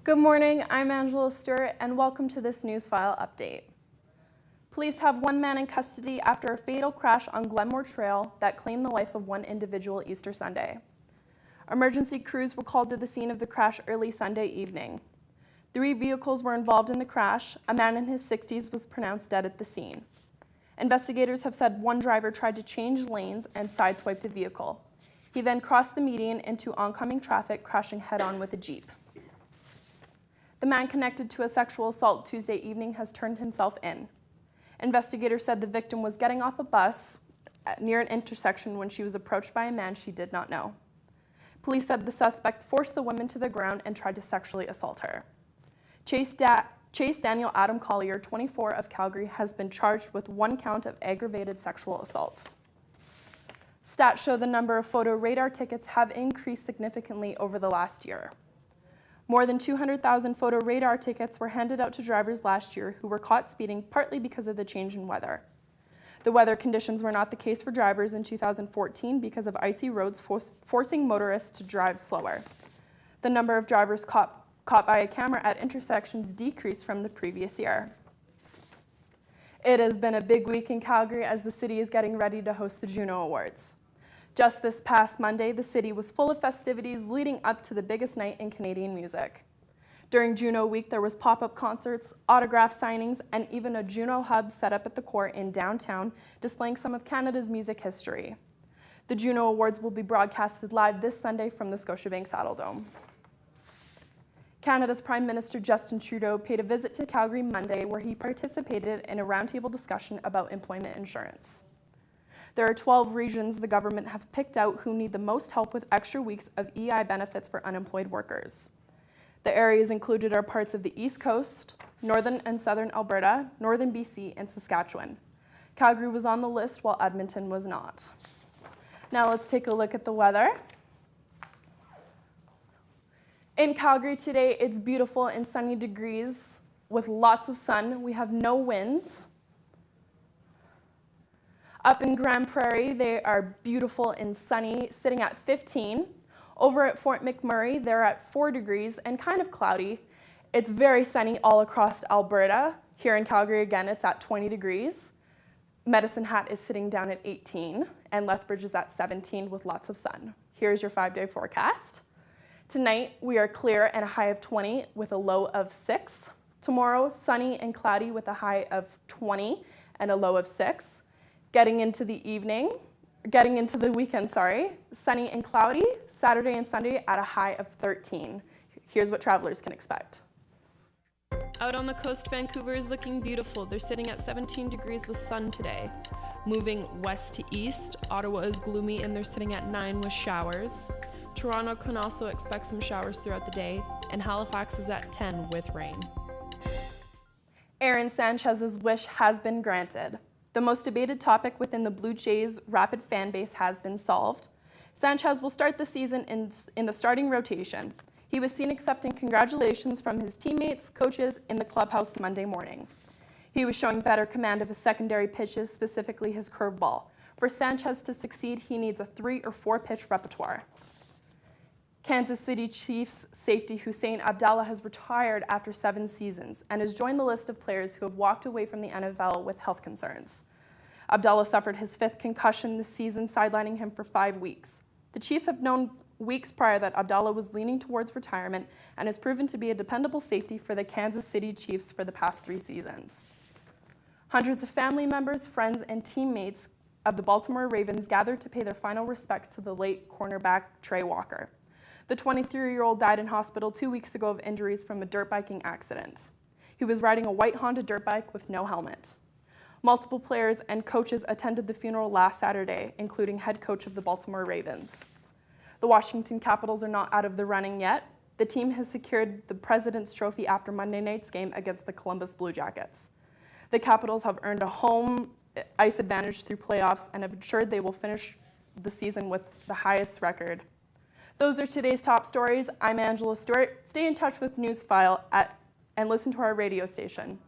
Good morning, I'm Angela Stewart, and welcome to this Newsfile update. Police have one man in custody after a fatal crash on Glenmore Trail that claimed the life of one individual Easter Sunday. Emergency crews were called to the scene of the crash early Sunday evening. 3 vehicles were involved in the crash. A man in his 60s was pronounced dead at the scene. Investigators have said one driver tried to change lanes and sideswiped a vehicle. He then crossed the median into oncoming traffic, crashing head-on with a Jeep. The man connected to a sexual assault Tuesday evening has turned himself in. Investigators said the victim was getting off a bus near an intersection when she was approached by a man she did not know. Police said the suspect forced the woman to the ground and tried to sexually assault her. Chase Daniel Adam Collier, 24, of Calgary, has been charged with 1 count of aggravated sexual assault. Stats show the number of photo radar tickets have increased significantly over the last year. More than 200,000 photo radar tickets were handed out to drivers last year who were caught speeding partly because of the change in weather. The weather conditions were not the case for drivers in 2014 because of icy roads forcing motorists to drive slower. The number of drivers caught by a camera at intersections decreased from the previous year. It has been a big week in Calgary as the city is getting ready to host the Juno Awards. Just this past Monday, the city was full of festivities leading up to the biggest night in Canadian music. During Juno Week, there was pop-up concerts, autograph signings, and even a Juno hub set up at the court in downtown, displaying some of Canada's music history. The Juno Awards will be broadcasted live this Sunday from the Scotiabank Saddledome. Canada's Prime Minister Justin Trudeau paid a visit to Calgary Monday where he participated in a roundtable discussion about employment insurance. There are 12 regions the government have picked out who need the most help with extra weeks of EI benefits for unemployed workers. The areas included are parts of the East Coast, northern and southern Alberta, northern BC, and Saskatchewan. Calgary was on the list while Edmonton was not. Now let's take a look at the weather. In Calgary today, it's beautiful and sunny degrees with lots of sun. We have no winds. Up in Grand Prairie, they are beautiful and sunny, sitting at 15. Over at Fort McMurray, they're at 4 degrees and kind of cloudy. It's very sunny all across Alberta. Here in Calgary, again, it's at 20 degrees. Medicine Hat is sitting down at 18, and Lethbridge is at 17 with lots of sun. Here's your 5-day forecast. Tonight, we are clear and a high of 20 with a low of 6. Tomorrow, sunny and cloudy with a high of 20 and a low of 6. Getting into the weekend, sunny and cloudy, Saturday and Sunday at a high of 13. Here's what travelers can expect. Out on the coast, Vancouver is looking beautiful. They're sitting at 17 degrees with sun today. Moving west to east, Ottawa is gloomy and they're sitting at 9 with showers. Toronto can also expect some showers throughout the day, and Halifax is at 10 with rain. Aaron Sanchez's wish has been granted. The most debated topic within the Blue Jays' rapid fan base has been solved. Sanchez will start the season in the starting rotation. He was seen accepting congratulations from his teammates, coaches in the clubhouse Monday morning. He was showing better command of his secondary pitches, specifically his curveball. For Sanchez to succeed, he needs a 3 or 4 pitch repertoire. Kansas City Chiefs safety Hussein Abdallah has retired after 7 seasons and has joined the list of players who have walked away from the NFL with health concerns. Abdallah suffered his 5th concussion this season, sidelining him for 5 weeks. The Chiefs have known weeks prior that Abdallah was leaning towards retirement and has proven to be a dependable safety for the Kansas City Chiefs for the past 3 seasons. Hundreds of family members, friends, and teammates of the Baltimore Ravens gathered to pay their final respects to the late cornerback Trey Walker. The 23-year-old died in hospital 2 weeks ago of injuries from a dirt biking accident. He was riding a white Honda dirt bike with no helmet. Multiple players and coaches attended the funeral last Saturday, including head coach of the Baltimore Ravens. The Washington Capitals are not out of the running yet. The team has secured the President's Trophy after Monday night's game against the Columbus Blue Jackets. The Capitals have earned a home ice advantage through playoffs and have ensured they will finish the season with the highest record. Those are today's top stories. I'm Angela Stewart. Stay in touch with Newsfile and listen to our radio station.